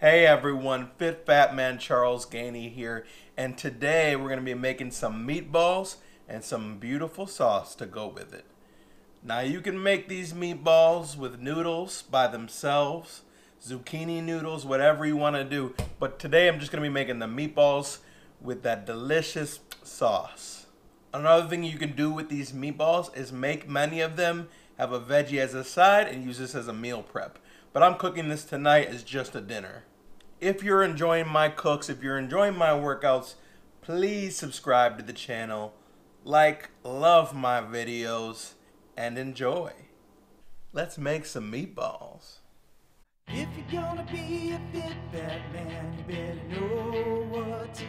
Hey everyone, Fit Fat Man Charles Gainey here, and today we're going to be making some meatballs and some beautiful sauce to go with it. Now you can make these meatballs with noodles by themselves, zucchini noodles, whatever you want to do, but today I'm just going to be making the meatballs with that delicious sauce. Another thing you can do with these meatballs is make many of them, have a veggie as a side, and use this as a meal prep. But I'm cooking this tonight as just a dinner. If you're enjoying my cooks, if you're enjoying my workouts, please subscribe to the channel, like, love my videos, and enjoy. Let's make some meatballs. If you're gonna be a fit fat man, you better know what to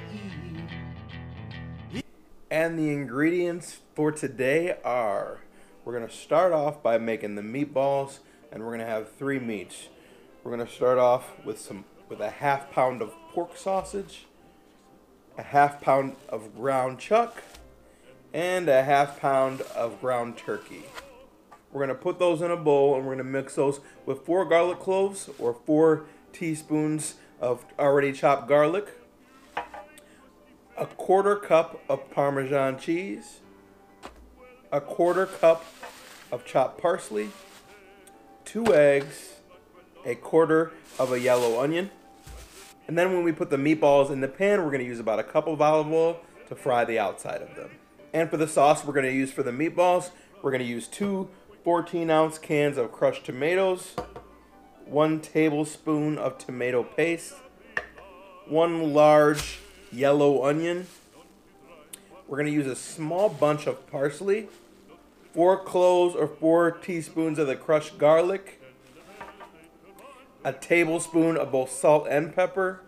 eat. And the ingredients for today are, we're going to start off by making the meatballs, and we're going to have 3 meats. We're going to start off with a half pound of pork sausage, a half pound of ground chuck, and a half pound of ground turkey. We're going to put those in a bowl, and we're going to mix those with 4 garlic cloves or 4 teaspoons of already chopped garlic, a 1/4 cup of Parmesan cheese, a 1/4 cup of chopped parsley, 2 eggs, a 1/4 of a yellow onion. And then when we put the meatballs in the pan, we're going to use about a cup of olive oil to fry the outside of them. And for the sauce we're going to use for the meatballs, we're going to use 2 14-ounce cans of crushed tomatoes, 1 tablespoon of tomato paste, 1 large yellow onion. We're going to use a small bunch of parsley, 4 cloves or 4 teaspoons of the crushed garlic, a tablespoon of both salt and pepper,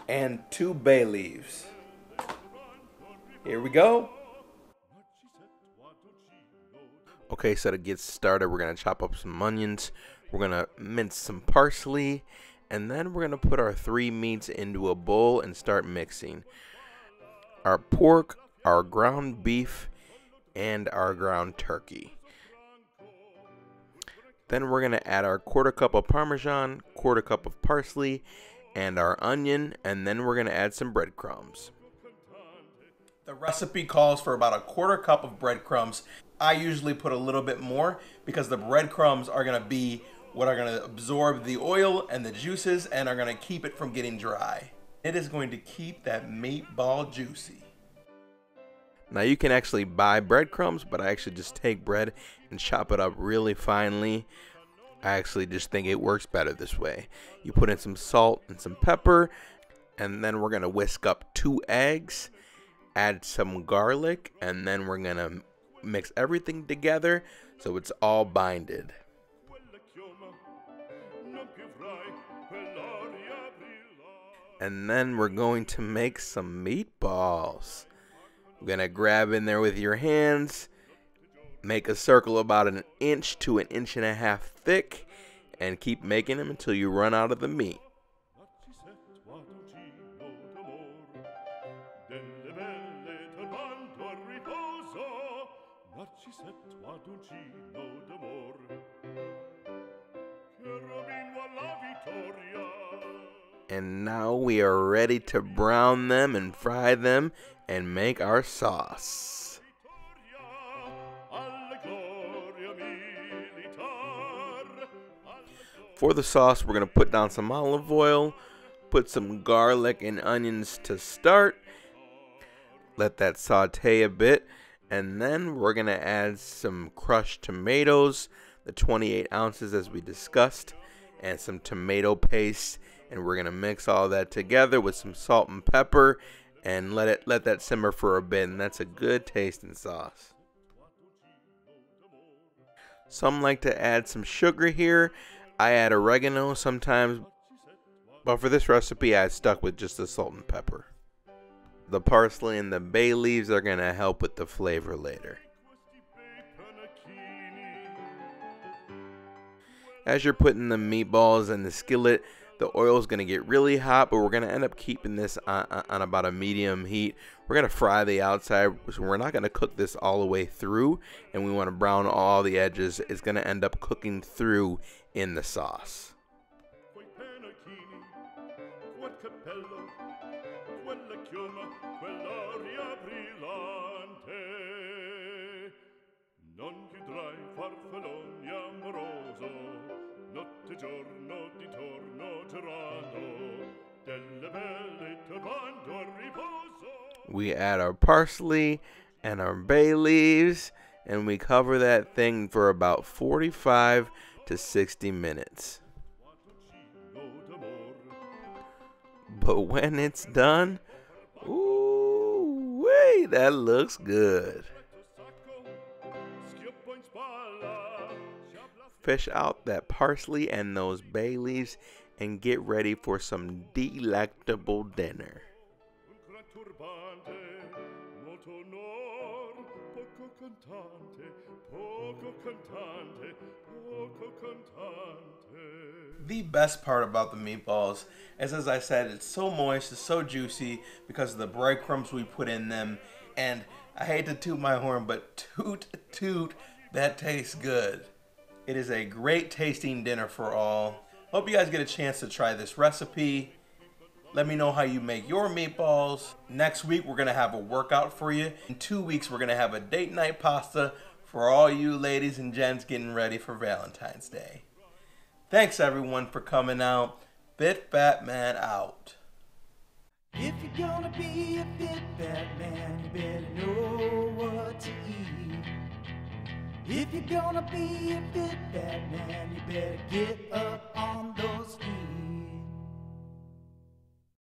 and 2 bay leaves. Here we go. Okay, so to get started, we're going to chop up some onions, we're going to mince some parsley, and then we're going to put our 3 meats into a bowl and start mixing. Our pork, our ground beef, and our ground turkey. Then we're going to add our 1/4 cup of Parmesan, 1/4 cup of parsley, and our onion, and then we're going to add some breadcrumbs. The recipe calls for about a 1/4 cup of breadcrumbs. I usually put a little bit more because the breadcrumbs are going to be what are going to absorb the oil and the juices and are going to keep it from getting dry. It is going to keep that meatball juicy. Now you can actually buy breadcrumbs, but I actually just take bread and chop it up really finely. I actually just think it works better this way. You put in some salt and some pepper, and then we're going to whisk up 2 eggs, add some garlic, and then we're going to mix everything together so it's all binded. And then we're going to make some meatballs. We're going to grab in there with your hands, make a circle about 1 inch to 1.5 inches thick, and keep making them until you run out of the meat. And now we are ready to brown them and fry them and make our sauce. For the sauce, we're going to put down some olive oil, put some garlic and onions to start, let that saute a bit, and then we're going to add some crushed tomatoes, the 28 ounces as we discussed, and some tomato paste, and we're going to mix all that together with some salt and pepper and let that simmer for a bit, and that's a good tasting sauce. Some like to add some sugar here. I add oregano sometimes, but for this recipe I stuck with just the salt and pepper. The parsley and the bay leaves are going to help with the flavor later. As you're putting the meatballs in the skillet, the oil is going to get really hot, but we're going to end up keeping this on about a medium heat. We're going to fry the outside, so we're not going to cook this all the way through, and we want to brown all the edges. It's going to end up cooking through in the sauce. bambini, quel cappello, quella chioma, quell'aria brillante. Non chiudrai farfalloni amoroso, notte e giorno di torno girando, delle belle turbando al riposo. We add our parsley and our bay leaves, and we cover that thing for about 45 to 60 minutes. But when it's done, ooh, wait, that looks good. Fish out that parsley and those bay leaves and get ready for some delectable dinner. The best part about the meatballs is, as I said, it's so moist, it's so juicy because of the breadcrumbs we put in them. And I hate to toot my horn, but toot, toot, that tastes good. It is a great tasting dinner for all. Hope you guys get a chance to try this recipe. Let me know how you make your meatballs. Next week, we're going to have a workout for you. In 2 weeks, we're going to have a date night pasta for all you ladies and gents getting ready for Valentine's Day. Thanks, everyone, for coming out. Fit Fat Man out. If you're gonna be a fit fat man, you better know what to eat. If you're gonna be a fit fat man, you better get up on those feet.